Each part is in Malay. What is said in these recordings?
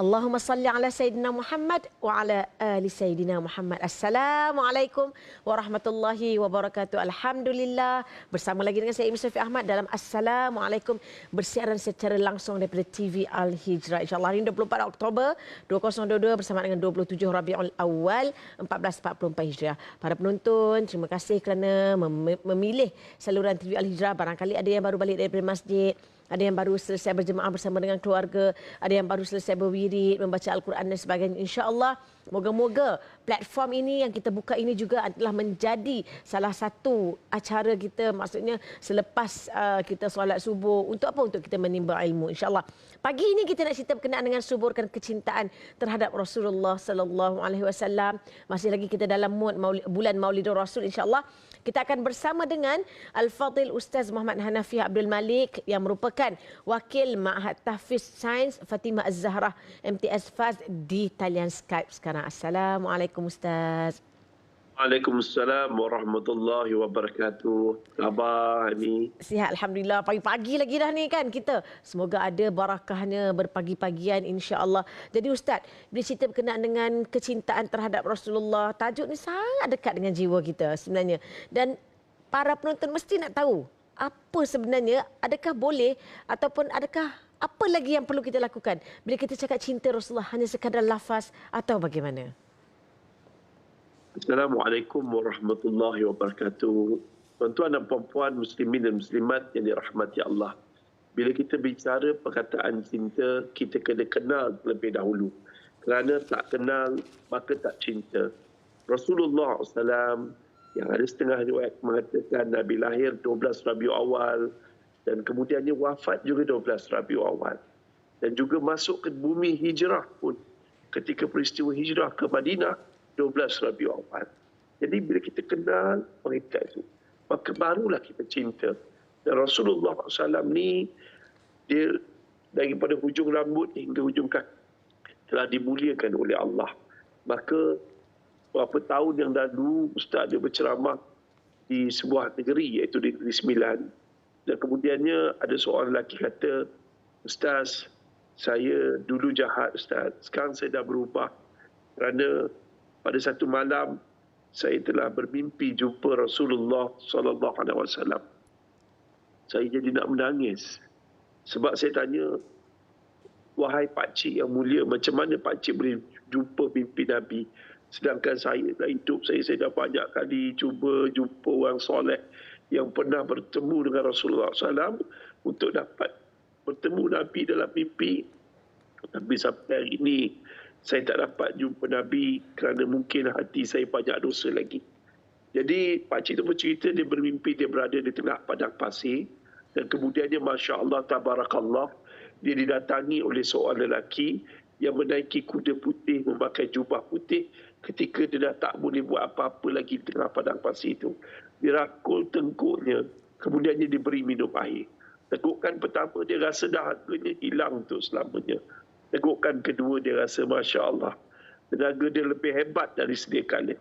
Allahumma salli ala Sayyidina Muhammad wa ala ali Sayyidina Muhammad. Assalamualaikum warahmatullahi wabarakatuh. Alhamdulillah. Bersama lagi dengan saya Imam Syafiq Ahmad dalam Assalamualaikum, bersiaran secara langsung daripada TV Al-Hijrah. InsyaAllah hari ini 24 Oktober 2022 bersama dengan 27 Rabiul Awal 1444 Hijriah. Para penonton, terima kasih kerana memilih saluran TV Al-Hijrah. Barangkali ada yang baru balik daripada masjid, ada yang baru selesai berjemaah bersama dengan keluarga, ada yang baru selesai berwirid, membaca Al-Quran dan sebagainya. InsyaAllah, moga-moga platform ini yang kita buka ini juga adalah menjadi salah satu acara kita, maksudnya selepas kita solat subuh. Untuk apa? Untuk kita menimba ilmu. InsyaAllah. Pagi ini kita nak cerita berkenaan dengan suburkan kecintaan terhadap Rasulullah sallallahu alaihi wasallam. Masih lagi kita dalam mood bulan Maulidur Rasul, insyaAllah. Kita akan bersama dengan Al-Fadhil Ustaz Muhammad Hanafi Abdul Malik yang merupakan Wakil Ma'had Tahfiz Sains Fatimah Az-Zahra MTS FAS di talian Skype sekarang. Assalamualaikum Ustaz. Waalaikumsalam warahmatullahi wabarakatuh. Khabar ni? Sihat Alhamdulillah. Pagi-pagi lagi dah ni kan kita. Semoga ada barakahnya berpagi-pagian insya-Allah. Jadi Ustaz, bila cerita berkenaan dengan kecintaan terhadap Rasulullah, tajuk ni sangat dekat dengan jiwa kita sebenarnya. Dan para penonton mesti nak tahu apa sebenarnya, adakah boleh ataupun adakah apa lagi yang perlu kita lakukan bila kita cakap cinta Rasulullah, hanya sekadar lafaz atau bagaimana? Assalamualaikum warahmatullahi wabarakatuh. Tuan-tuan dan puan-puan muslimin dan muslimat yang dirahmati Allah. Bila kita bicara perkataan cinta, kita kena kenal terlebih dahulu. Kerana tak kenal, maka tak cinta. Rasulullah SAW, yang ada setengah riwayat mengatakan Nabi lahir 12 Rabiul Awal dan kemudiannya wafat juga 12 Rabiul Awal. Dan juga masuk ke bumi hijrah pun ketika peristiwa hijrah ke Madinah 12 Rabiul Awal. Jadi bila kita kenal mereka itu, maka barulah kita cinta. Dan Rasulullah SAW ni, dia daripada hujung rambut hingga hujung kaki telah dimuliakan oleh Allah. Maka beberapa tahun yang lalu Ustaz dia berceramah di sebuah negeri, iaitu di Negeri Sembilan. Dan kemudiannya ada seorang lelaki kata, Ustaz, saya dulu jahat Ustaz, sekarang saya dah berubah. Kerana pada satu malam saya telah bermimpi jumpa Rasulullah sallallahu alaihi wasallam. Saya jadi nak menangis. Sebab saya tanya, wahai pak cik yang mulia, macam mana pak cik boleh jumpa mimpi Nabi? Sedangkan saya dalam hidup saya dah banyak kali cuba jumpa orang soleh yang pernah bertemu dengan Rasulullah SAW untuk dapat bertemu Nabi dalam mimpi. Tapi sampai hari ini saya tak dapat jumpa Nabi kerana mungkin hati saya banyak dosa lagi. Jadi pakcik itu bercerita dia bermimpi dia berada di tengah padang pasir dan kemudiannya Masya Allah Tabarakallah, dia didatangi oleh seorang lelaki yang menaiki kuda putih, memakai jubah putih ketika dia dah tak boleh buat apa-apa lagi di tengah padang pasir itu. Dia rakul tengkuknya, kemudiannya diberi minum air. Tegukan pertama dia rasa dahaganya hilang untuk selamanya. Tegukan kedua dia rasa Masya Allah, tenaga dia lebih hebat dari sedia kala.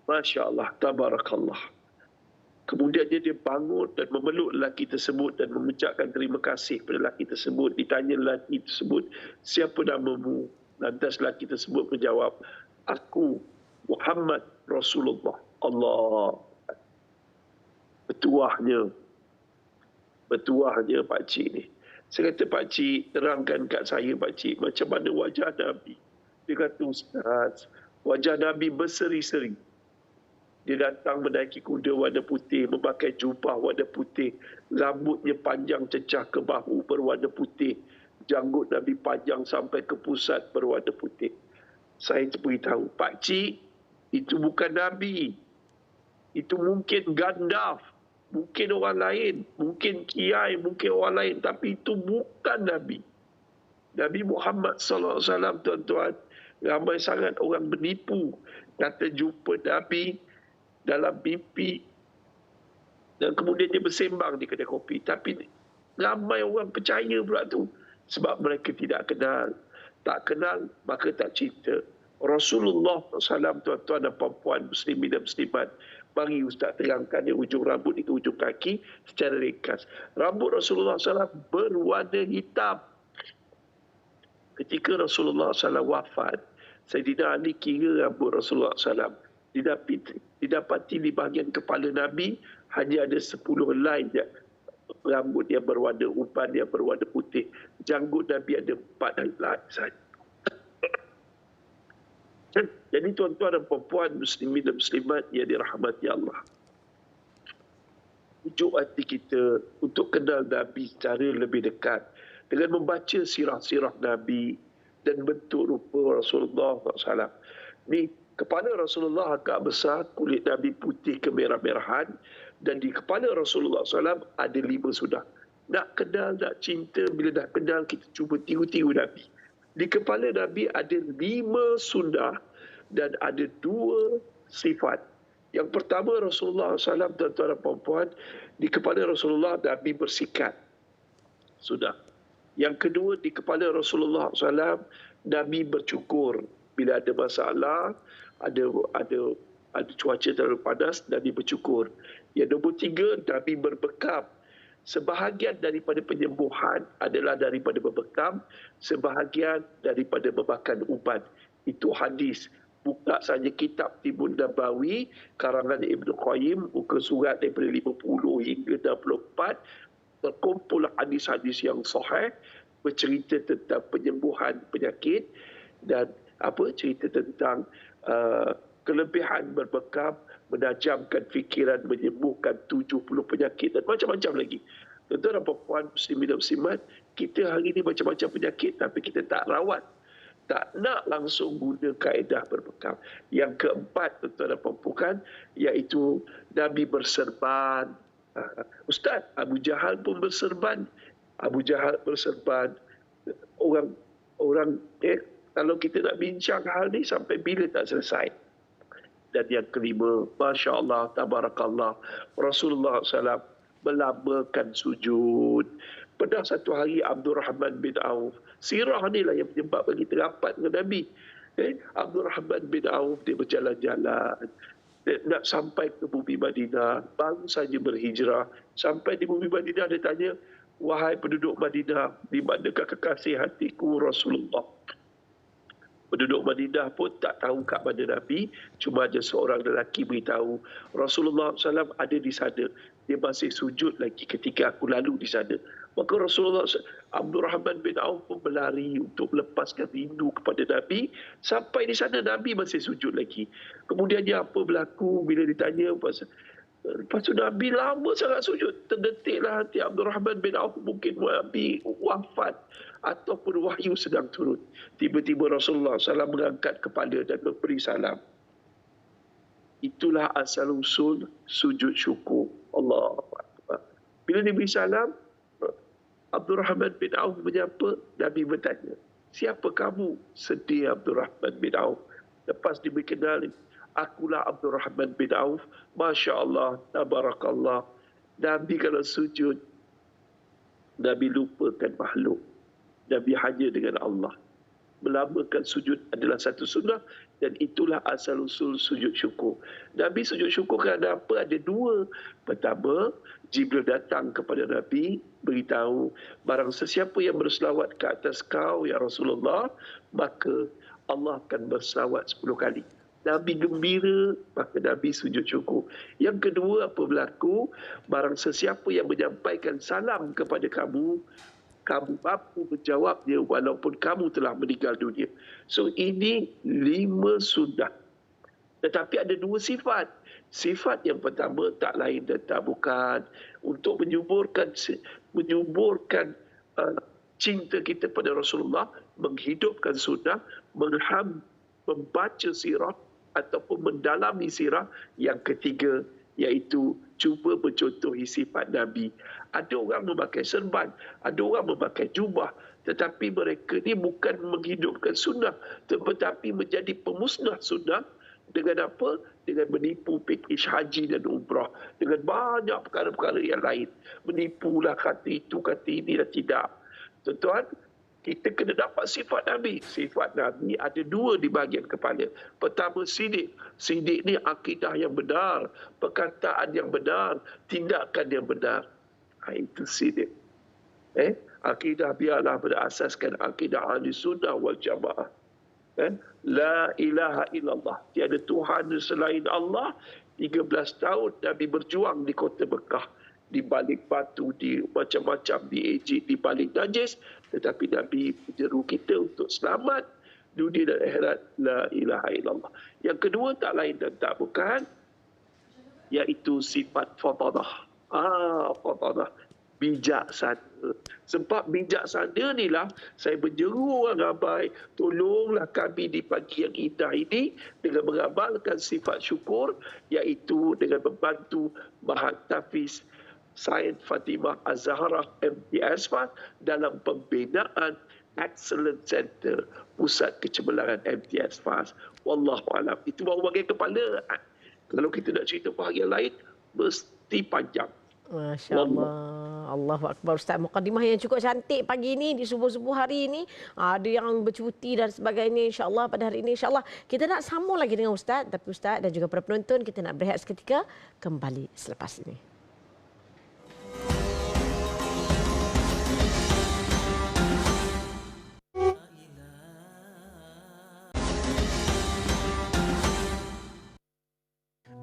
Masya Allah, Tabarakallah. Kemudian dia bangun dan memeluk lelaki tersebut dan mengucapkan terima kasih kepada lelaki tersebut. Ditanya lelaki tersebut, siapa namamu? Lantas lelaki tersebut menjawab, aku Muhammad Rasulullah. Allah. Bertuahnya pakcik ni. Saya kata, pakcik, terangkan kat saya, pakcik, macam mana wajah Nabi? Dia kata, Ustaz, wajah Nabi berseri-seri. Dia datang menaiki kuda warna putih, memakai jubah warna putih, rambutnya panjang cecah ke bahu berwarna putih, janggut Nabi panjang sampai ke pusat berwarna putih. Saya beritahu, pakcik, itu bukan Nabi. Itu mungkin gandaf. Mungkin orang lain, mungkin kiai, mungkin orang lain, tapi itu bukan Nabi. Nabi Muhammad SAW, tuan-tuan, ramai sangat orang menipu, kata jumpa Nabi dalam mimpi dan kemudian dia bersembang di kedai kopi. Tapi ramai orang percaya pula tu sebab mereka tidak kenal. Tak kenal, maka tak cinta. Rasulullah SAW, tuan-tuan dan puan-puan muslimin dan muslimat, mari Ustaz terangkan dari ujung rambut ke ujung kaki secara ringkas. Rambut Rasulullah SAW berwarna hitam. ketika Rasulullah SAW wafat, Sayyidina Ali kira rambut Rasulullah SAW. Didapati di bahagian kepala Nabi hanya ada 10 helai je. Rambut dia berwarna uban, dia berwarna putih. Janggut Nabi ada 4 helai saja. Jadi tuan-tuan dan puan muslimin dan muslimat yang dirahmati Allah, pujuk hati kita untuk kenal Nabi secara lebih dekat dengan membaca sirah-sirah Nabi dan bentuk rupa Rasulullah SAW. Ni kepala Rasulullah agak besar, kulit Nabi putih kemerah-merahan, dan di kepala Rasulullah SAW ada 5 sunnah. Nak kenal, nak cinta, bila nak kenal kita cuba tiru-tiru Nabi. Di kepala Nabi ada 5 sunnah dan ada 2 sifat. Yang pertama, Rasulullah SAW, tuan-tuan dan puan-puan, di kepala Rasulullah Nabi bersikat. Sudah. Yang kedua, di kepala Rasulullah SAW Nabi bercukur. Bila ada masalah, ada cuaca terlalu panas, Nabi bercukur. Yang nombor 3, Nabi berbekam. Sebahagian daripada penyembuhan adalah daripada berbekam, sebahagian daripada memakan ubat. Itu hadis. Buka saja kitab Tibun Nabawi karangan Ibn Qayyim, muka surat daripada 50 hingga 64, terkumpul hadis-hadis yang sahih bercerita tentang penyembuhan penyakit dan cerita tentang kelebihan berbekam, menajamkan fikiran, menyembuhkan 70 penyakit dan macam-macam lagi. Tuan-tuan dan puan muslimin dan muslimat, kita hari ini macam-macam penyakit tapi kita tak rawat. Tak nak langsung guna kaedah berbekam. Yang keempat, tuan-tuan dan puan, iaitu Nabi berserban. Ustaz, Abu Jahal pun berserban. Abu Jahal berserban. Orang kalau kita nak bincang hal ni sampai bila tak selesai. Dan yang kelima, Masya Allah, Tabarakallah, Rasulullah SAW melambangkan sujud. Pernah satu hari Abdul Rahman bin Auf, sirah ni lah yang menyebabkan kita rapat dengan Nabi. Abdul Rahman bin Auf, dia berjalan-jalan, nak sampai ke bumi Madinah, baru saja berhijrah. Sampai di bumi Madinah, dia tanya, wahai penduduk Madinah, di manakah kekasih hatiku Rasulullah? Penduduk Madinah pun tak tahu kat mana Nabi, cuma ada seorang lelaki beritahu, Rasulullah SAW ada di sana. Dia masih sujud lagi ketika aku lalu di sana. Maka Rasulullah Abdul Rahman bin Auf pun berlari untuk melepaskan rindu kepada Nabi. Sampai di sana Nabi masih sujud lagi. Kemudiannya apa berlaku bila ditanya, lepas tu Nabi lama sangat sujud. Terdetiklah hati Abdul Rahman bin Auf, mungkin Nabi wafat ataupun wahyu sedang turun. Tiba-tiba Rasulullah SAW mengangkat kepala dan memberi salam. Itulah asal-usul sujud syukur. Allah. Bila diberi salam, Abdul Rahman bin Auf menyapa, Nabi bertanya, siapa kamu? Sedih Abdul Rahman bin Auf. Lepas diberi kenal, akulah Abdul Rahman bin Auf. Masya Allah, Tabarakallah. Nabi kalau sujud, Nabi lupakan makhluk. Nabi hanya dengan Allah. Melambangkan sujud adalah satu sunnah dan itulah asal-usul sujud syukur. Nabi sujud syukur kerana apa? Ada 2. Pertama, Jibril datang kepada Nabi, beritahu, barang sesiapa yang berselawat ke atas kau, ya Rasulullah, maka Allah akan berselawat 10 kali. Nabi gembira, maka Nabi sujud syukur. Yang kedua, apa berlaku? Barang sesiapa yang menyampaikan salam kepada kamu, kamu mampu menjawabnya walaupun kamu telah meninggal dunia. So ini 5 sunnah. Tetapi ada 2 sifat. Sifat yang pertama tak lain dan tak bukan untuk menyuburkan cinta kita pada Rasulullah, menghidupkan sunnah, membaca sirah ataupun mendalami sirah. Yang ketiga, iaitu cuba mencontohi sifat Nabi. Ada orang memakai serban, ada orang memakai jubah, tetapi mereka ni bukan menghidupkan sunnah, tetapi menjadi pemusnah sunnah. Dengan apa? Dengan menipu pakej haji dan umrah, dengan banyak perkara-perkara yang lain. Menipulah kata itu, kata ini dan tidak. Tuan-tuan, kita kena dapat sifat Nabi. Sifat Nabi ada 2 di bahagian kepala. Pertama, sidik. Sidik ni akidah yang benar, perkataan yang benar, tindakan yang benar. Itu sidik. Akidah biarlah berasaskan akidah ahli sunnah wal jamaah. Kan? La ilaha illallah. Tiada Tuhan selain Allah. 13 tahun Nabi berjuang di kota Mekah. Di balik batu, di macam-macam, di ejik, di balik najis. Tetapi Nabi menyeru kita untuk selamat dunia dan akhirat. La ilaha illallah. Yang kedua tak lain dan tak bukan, iaitu sifat fatadah. Fatadah. Bijaksana. Sebab bijaksana inilah saya menyeru orang ramai, tolonglah kami di pagi yang indah ini dengan mengamalkan sifat syukur, iaitu dengan membantu Mahat Tafiz Said Fatimah Az-Zahra MTS FAS dalam pembinaan Excellent Center Pusat Kecemerlangan MTS FAS. Wallahualam. Itu baru bagian kepala. Kalau kita nak cerita bahagian lain, mesti panjang. Masya Allah. Allahu Akbar. Ustaz, mukadimah yang cukup cantik pagi ini di subuh-subuh hari ini. Ada yang bercuti dan sebagainya, insya-Allah pada hari ini, insya-Allah kita nak sambung lagi dengan Ustaz. Tapi Ustaz dan juga para penonton, kita nak berehat seketika, kembali selepas ini.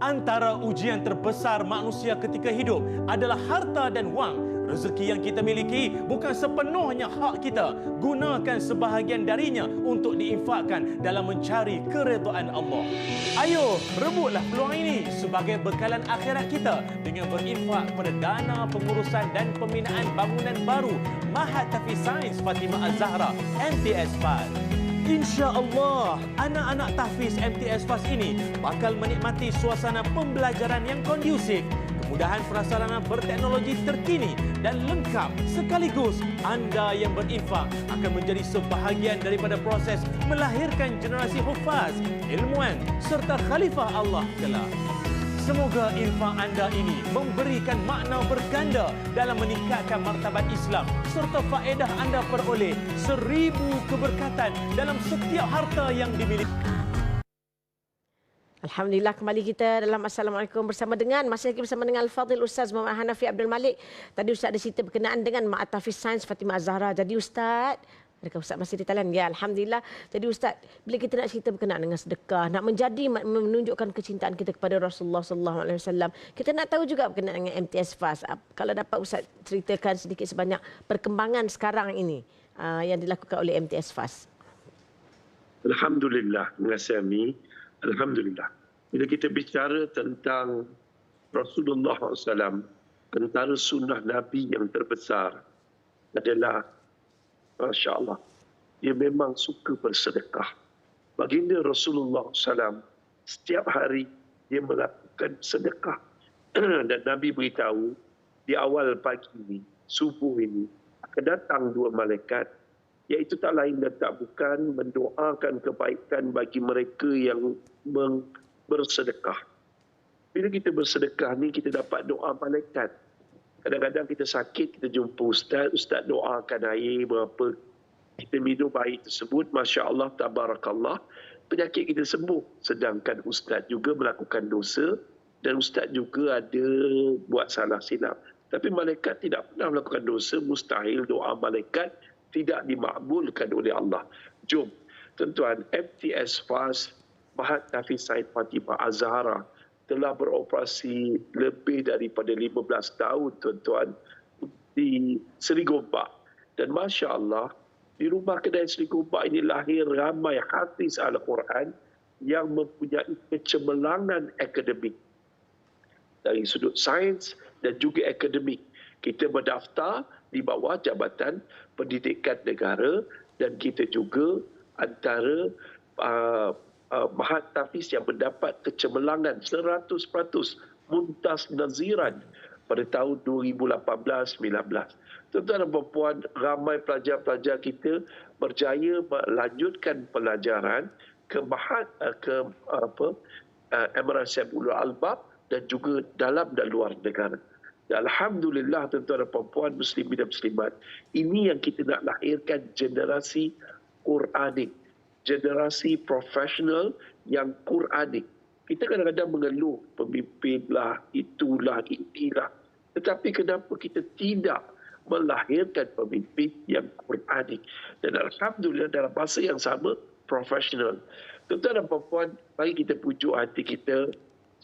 Antara ujian terbesar manusia ketika hidup adalah harta dan wang. Rezeki yang kita miliki bukan sepenuhnya hak kita. Gunakan sebahagian darinya untuk diinfakkan dalam mencari keredaan Allah. Ayo, rebutlah peluang ini sebagai bekalan akhirat kita dengan berinfak pada dana pengurusan dan pembinaan bangunan baru Mahat Tafiz Sains Fatimah Az-Zahra MTS FAS. Insya-Allah, anak-anak tahfiz MTS FAS ini bakal menikmati suasana pembelajaran yang kondusif, kemudahan prasarana berteknologi terkini dan lengkap. Sekaligus, anda yang berinfak akan menjadi sebahagian daripada proses melahirkan generasi hufaz, ilmuwan serta khalifah Allah kelak. Semoga infak anda ini memberikan makna berganda dalam meningkatkan martabat Islam serta faedah anda peroleh 1000 keberkatan dalam setiap harta yang dimiliki. Alhamdulillah, kembali kita dalam Assalamualaikum masih lagi bersama dengan Al-Fadhil Ustaz Muhammad Hanafi Abdul Malik. Tadi Ustaz ada cerita berkenaan dengan Mahat Tafiz Sains Fatimah Az-Zahra. Jadi Ustaz, adakah Ustaz masih di talian? Ya, Alhamdulillah. Jadi Ustaz, bila kita nak cerita berkenaan dengan sedekah, nak menunjukkan kecintaan kita kepada Rasulullah sallallahu alaihi wasallam, kita nak tahu juga berkenaan dengan MTS FAS. Kalau dapat Ustaz ceritakan sedikit sebanyak perkembangan sekarang ini yang dilakukan oleh MTS FAS. Alhamdulillah, terima kasih Ami. Alhamdulillah. Bila kita bicara tentang Rasulullah SAW, antara sunnah Nabi yang terbesar adalah, Masya Allah, dia memang suka bersedekah. Baginda Rasulullah SAW, setiap hari dia melakukan sedekah. Dan Nabi beritahu, di awal pagi ini, subuh ini, akan datang 2 malaikat, iaitu tak lain dan tak bukan mendoakan kebaikan bagi mereka yang bersedekah. Bila kita bersedekah ni, kita dapat doa malaikat. Kadang-kadang kita sakit, kita jumpa Ustaz doakan air berapa kita minum air tersebut, Masya Allah, Tabarakallah, penyakit kita sembuh. Sedangkan Ustaz juga melakukan dosa dan Ustaz juga ada buat salah silap. Tapi malaikat tidak pernah melakukan dosa, mustahil doa malaikat tidak dimakbulkan oleh Allah. Jom, tuan-tuan, MTS FAS Mahat Tafiz Said Fatimah Az-Zahra telah beroperasi lebih daripada 15 tahun, tuan-tuan, di Seri Gombak. Dan Masya Allah, di rumah kedai Seri Gombak ini lahir ramai hafiz Al-Quran yang mempunyai kecemerlangan akademik. Dari sudut sains dan juga akademik. Kita berdaftar di bawah Jabatan Pendidikan Negara dan kita juga antara Mahat Tafiz yang mendapat kecemerlangan 100% Mumtaz Naziran pada tahun 2018-19. Tuan-tuan dan puan, ramai pelajar-pelajar kita berjaya melanjutkan pelajaran ke MRSM Ulul Albab dan juga dalam dan luar negara. Dan Alhamdulillah, tuan-tuan dan puan, muslimin dan muslimat, ini yang kita nak lahirkan generasi Quranik, generasi profesional yang Quranik. Kita kadang-kadang mengeluh pemimpinlah, itulah, inilah. Tetapi kenapa kita tidak melahirkan pemimpin yang Quranik. Dan alhamdulillah dalam masa yang sama profesional. Tuan-tuan dan puan-puan, mari kita pujuk hati kita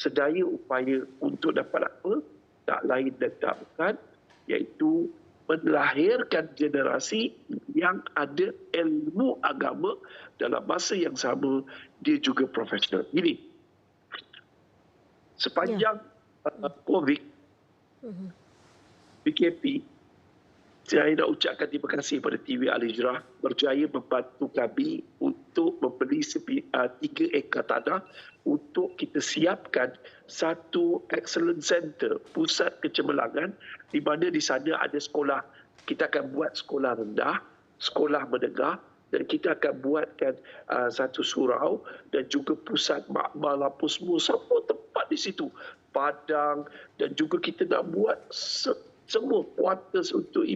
sedaya upaya untuk dapat apa? Tak lain dan tak bukan, iaitu melahirkan generasi yang ada ilmu agama dalam masa yang sama dia juga profesional. Ini sepanjang COVID, PKP, saya nak ucapkan terima kasih kepada TV Al-Hijrah berjaya membantu kami untuk membeli 3 ekar tanah untuk kita siapkan satu excellence center, pusat kecemerlangan, di mana di sana ada sekolah. Kita akan buat sekolah rendah, sekolah menengah, dan kita akan buatkan satu surau dan juga pusat makmal apa semua tempat di situ. Padang, dan juga kita nak buat semua quarters untuk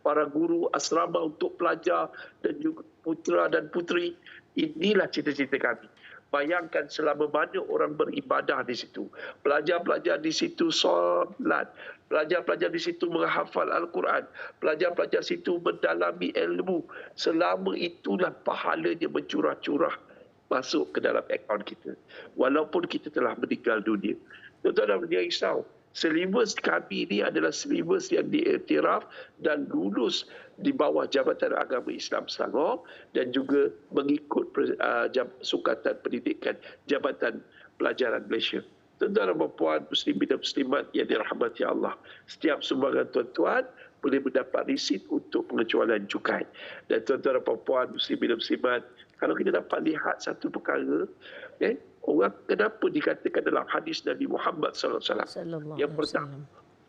para guru, asrama untuk pelajar dan juga putera dan puteri. Inilah cita-cita kami. Bayangkan selama mana orang beribadah di situ. Pelajar-pelajar di situ solat. Pelajar-pelajar di situ menghafal Al-Quran. Pelajar-pelajar situ mendalami ilmu. Selama itulah pahalanya mencurah-curah masuk ke dalam akaun kita. Walaupun kita telah meninggal dunia. Tuan-tuan dan puan risau. Silibus kami ini adalah silibus yang diiktiraf dan lulus di bawah Jabatan Agama Islam Selangor dan juga mengikut Sukatan Pendidikan Jabatan Pelajaran Malaysia. Tuan-tuan dan puan muslimin dan muslimat yang dirahmati Allah, setiap sumbangan tuan-tuan boleh mendapat risit untuk pengecualian cukai. Dan tuan-tuan dan puan muslimin dan muslimat, kalau kita dapat lihat satu perkara, orang kenapa dikatakan dalam hadis Nabi Muhammad SAW. Yang pertama,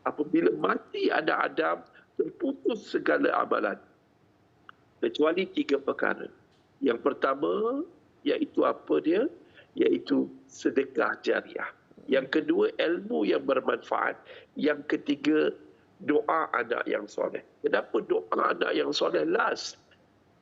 apabila mati anak Adam, terputus segala amalan. Kecuali 3 perkara. Yang pertama, iaitu apa dia? Iaitu sedekah jariah. Yang kedua, ilmu yang bermanfaat. Yang ketiga, doa anak yang soleh. Kenapa doa anak yang soleh last?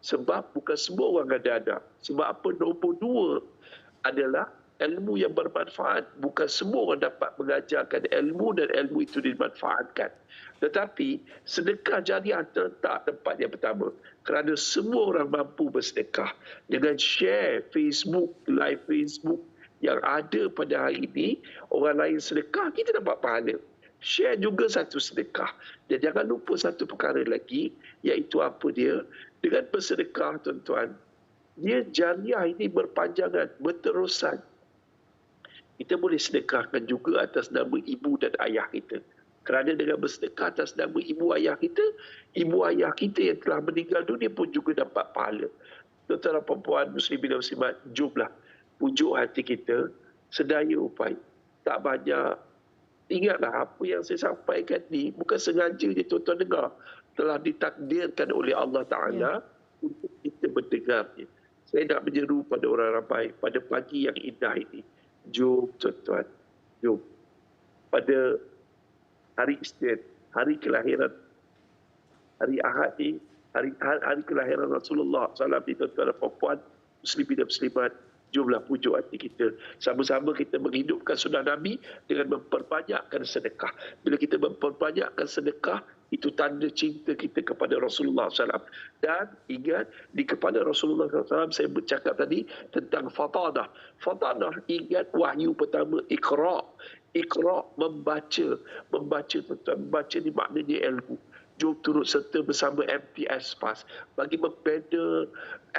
Sebab bukan semua orang ada anak. Sebab apa? Nombor 2 adalah ilmu yang bermanfaat. Bukan semua orang dapat mengajarkan ilmu dan ilmu itu dimanfaatkan. Tetapi sedekah jariah terletak tempat yang pertama. Kerana semua orang mampu bersedekah. Dengan share Facebook, live Facebook yang ada pada hari ini, orang lain sedekah, kita dapat pahala. Share juga satu sedekah. Dan jangan lupa satu perkara lagi, iaitu apa dia? Dengan bersedekah, tuan-tuan, dia jariah ini berpanjangan, berterusan. Kita boleh sedekahkan juga atas nama ibu dan ayah kita. Kerana dengan bersedekah atas nama ibu ayah kita yang telah meninggal dunia pun juga dapat pahala. Tuan-tuan dan puan muslimin dan muslimat, jomlah pujuk hati kita, sedaya upaya. Tak banyak. Ingatlah apa yang saya sampaikan ni bukan sengaja je tuan-tuan dengar. Telah ditakdirkan oleh Allah Ta'ala untuk kita mendengarnya. Saya nak menyeru pada orang ramai pada pagi yang indah ini. Jom tuan-tuan, jom. Pada hari Isnin, hari kelahiran, hari Ahad ni, hari kelahiran Rasulullah SAW ni, tuan-tuan dan puan, muslimin dan muslimat, jomlah pujuk hati kita. Sama-sama kita menghidupkan sunnah Nabi dengan memperbanyakkan sedekah. Bila kita memperbanyakkan sedekah, itu tanda cinta kita kepada Rasulullah SAW. Dan ingat, kepada Rasulullah SAW, saya bercakap tadi tentang fatanah. Fatanah, ingat wahyu pertama, Iqra. Iqra, membaca. Membaca, tuan-tuan. Membaca ni maknanya ilmu. Jom turut serta bersama MTS PAS bagi membina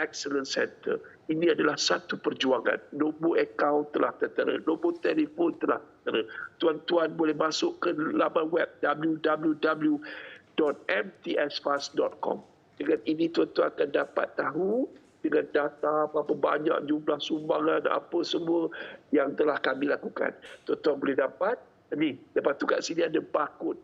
Excellence Center. Ini adalah satu perjuangan. Nombor akaun telah tertera, nombor telefon telah tertera. Tuan-tuan boleh masuk ke laman web www.mtspas.com. Dengan ini tuan-tuan akan dapat tahu dengan data berapa banyak jumlah sumbangan apa semua yang telah kami lakukan. Tuan-tuan boleh dapat ni, lepas tu kat sini ada barcode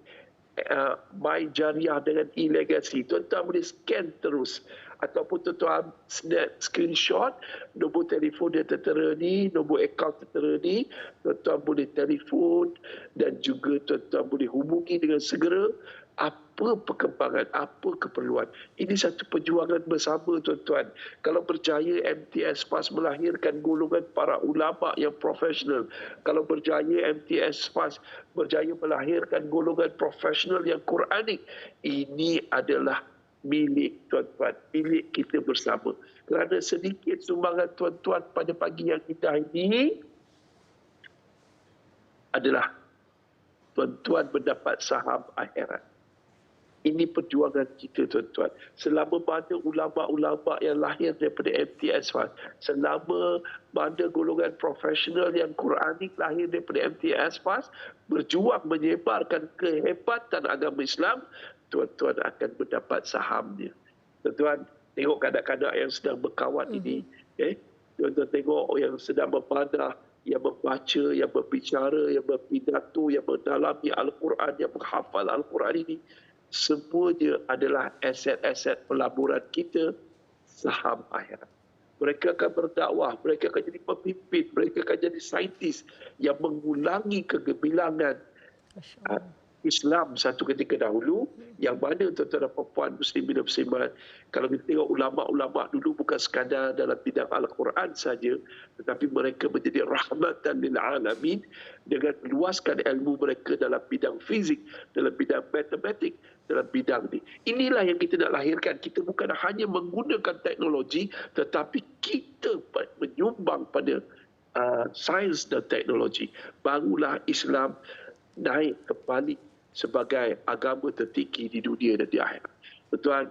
My Jariah dengan e-legacy. Tuan-tuan boleh scan terus ataupun tuan-tuan snap screenshot nombor telefon dia tertera ni, nombor akaun tertera ni. Tuan-tuan boleh telefon dan juga tuan-tuan boleh hubungi dengan segera apa apa perkembangan, apa keperluan. Ini satu perjuangan bersama, tuan-tuan. Kalau berjaya MTS PAS melahirkan golongan para ulama yang profesional, kalau berjaya MTS PAS berjaya melahirkan golongan profesional yang Quranik, ini adalah milik tuan-tuan, milik kita bersama. Kerana sedikit sumbangan tuan-tuan pada pagi yang indah ini adalah tuan-tuan mendapat saham akhirat. Ini perjuangan kita, tuan-tuan. Selama mana ulama-ulama yang lahir daripada MTS FAS, selama mana golongan profesional yang Quranik lahir daripada MTS FAS, berjuang menyebarkan kehebatan agama Islam, tuan-tuan akan mendapat sahamnya. Tuan-tuan, tengok kanak-kanak yang sedang berkawan ini. Tuan-tuan tengok yang sedang memanah, yang membaca, yang berbicara, yang berpidato, yang mendalami Al-Quran, yang menghafal Al-Quran ini. Semuanya adalah aset-aset pelaburan kita, saham akhirat. Mereka akan berdakwah, mereka akan jadi pemimpin, mereka akan jadi saintis yang mengulangi kegemilangan Islam satu ketika dahulu, yang mana tuan-tuan dan puan muslimin dan muslimat, kalau kita tengok ulama-ulama dulu bukan sekadar dalam bidang Al-Quran saja, tetapi mereka menjadi rahmatan lil alamin dengan meluaskan ilmu mereka dalam bidang fizik, dalam bidang matematik, dalam bidang ini. Inilah yang kita nak lahirkan. Kita bukan hanya menggunakan teknologi, tetapi kita menyumbang pada sains dan teknologi. Barulah Islam naik kembali sebagai agama tertinggi di dunia dan di akhirat. Tuan,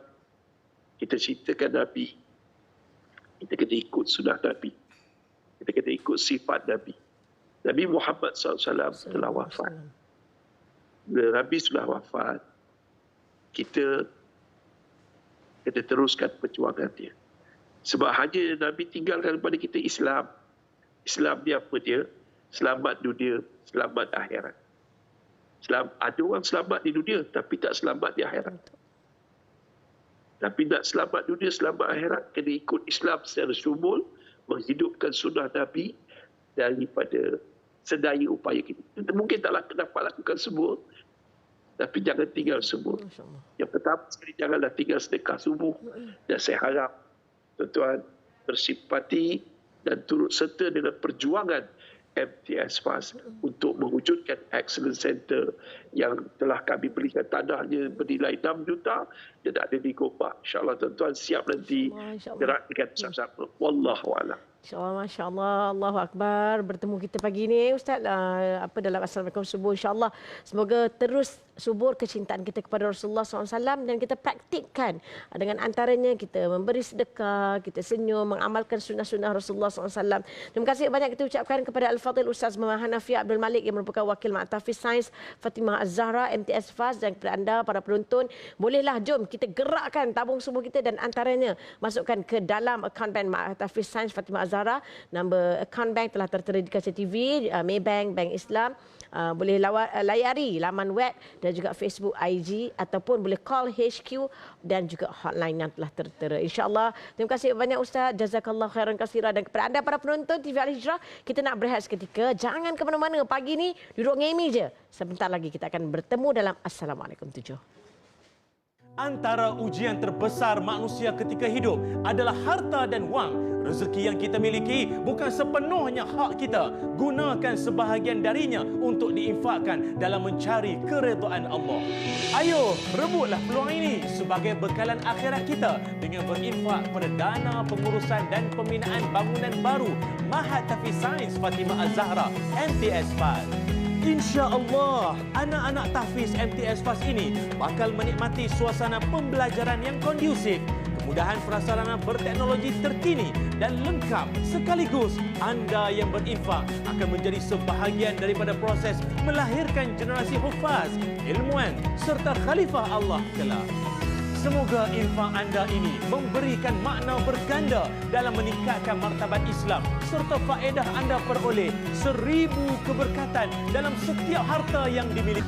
kita ceritakan Nabi, kita kena ikut sunnah Nabi, kita kena ikut sifat Nabi. Nabi Muhammad SAW telah wafat. Bila Nabi sudah wafat, kita kena teruskan perjuangan dia. Sebab hanya Nabi tinggalkan kepada kita Islam. Islam dia apa dia? Selamat dunia, selamat akhirat. Ada orang selamat di dunia tapi tak selamat di akhirat. Tapi nak selamat dunia, selamat akhirat, kena ikut Islam secara syumul, menghidupkan sunnah Nabi daripada sedaya upaya kita. Kita mungkin tak dapat lakukan semua, tapi jangan tinggal semua. Yang pertama sekali, janganlah tinggal sedekah subuh. Dan saya harap tuan-tuan bersimpati dan turut serta dengan perjuangan MTS FAS untuk mewujudkan Excellence Center yang telah kami belikan tanahnya bernilai 6 juta dan ada di Gombak. InsyaAllah tuan-tuan siap nanti gerakkan bersama-sama. Wallahualam. InsyaAllah, Masya Allah, Allahu Akbar. Bertemu kita pagi ini, Ustaz. Dalam Assalamualaikum Subuh, insyaAllah. Semoga terus subur kecintaan kita kepada Rasulullah SAW dan kita praktikkan. Dengan antaranya kita memberi sedekah, kita senyum, mengamalkan sunnah-sunnah Rasulullah SAW. Terima kasih banyak kita ucapkan kepada Al-Fadhil Ustaz Muhammad Hanafiah Abdul Malik yang merupakan Wakil Ma'tafiz Sains Fatimah Az-Zahra MTS FAS, dan kepada anda para penonton, bolehlah jom kita gerakkan tabung subuh kita dan antaranya masukkan ke dalam akaun bank Ma'tafiz Sains Fatimah Az-Zahra. Nombor akaun bank telah tertera di kaca TV, Maybank, Bank Islam. Boleh layari laman web dan juga Facebook, IG, ataupun boleh call HQ dan juga hotline yang telah tertera. InsyaAllah. Terima kasih banyak Ustaz. Jazakallah khairan katsira. Dan kepada anda para penonton TV Al-Hijrah, kita nak berehat seketika. Jangan ke mana-mana. Pagi ni duduk ngemi je. Sebentar lagi kita akan bertemu dalam Assalamualaikum 7. Antara ujian terbesar manusia ketika hidup adalah harta dan wang. Rezeki yang kita miliki bukan sepenuhnya hak kita. Gunakan sebahagian darinya untuk diinfakkan dalam mencari keredaan Allah. Ayo, rebutlah peluang ini sebagai bekalan akhirat kita dengan berinfak pada dana pengurusan dan pembinaan bangunan baru Mahat Tahfiz Sains Fatimah Az-Zahra MTS FAS. Insya-Allah, anak-anak tahfiz MTS FAS ini bakal menikmati suasana pembelajaran yang kondusif, kemudahan prasarana berteknologi terkini dan lengkap. Sekaligus, anda yang berinfak akan menjadi sebahagian daripada proses melahirkan generasi hufaz, ilmuwan serta khalifah Allah kelak. Semoga infak anda ini memberikan makna berganda dalam meningkatkan martabat Islam serta faedah anda peroleh 1000 keberkatan dalam setiap harta yang dimiliki.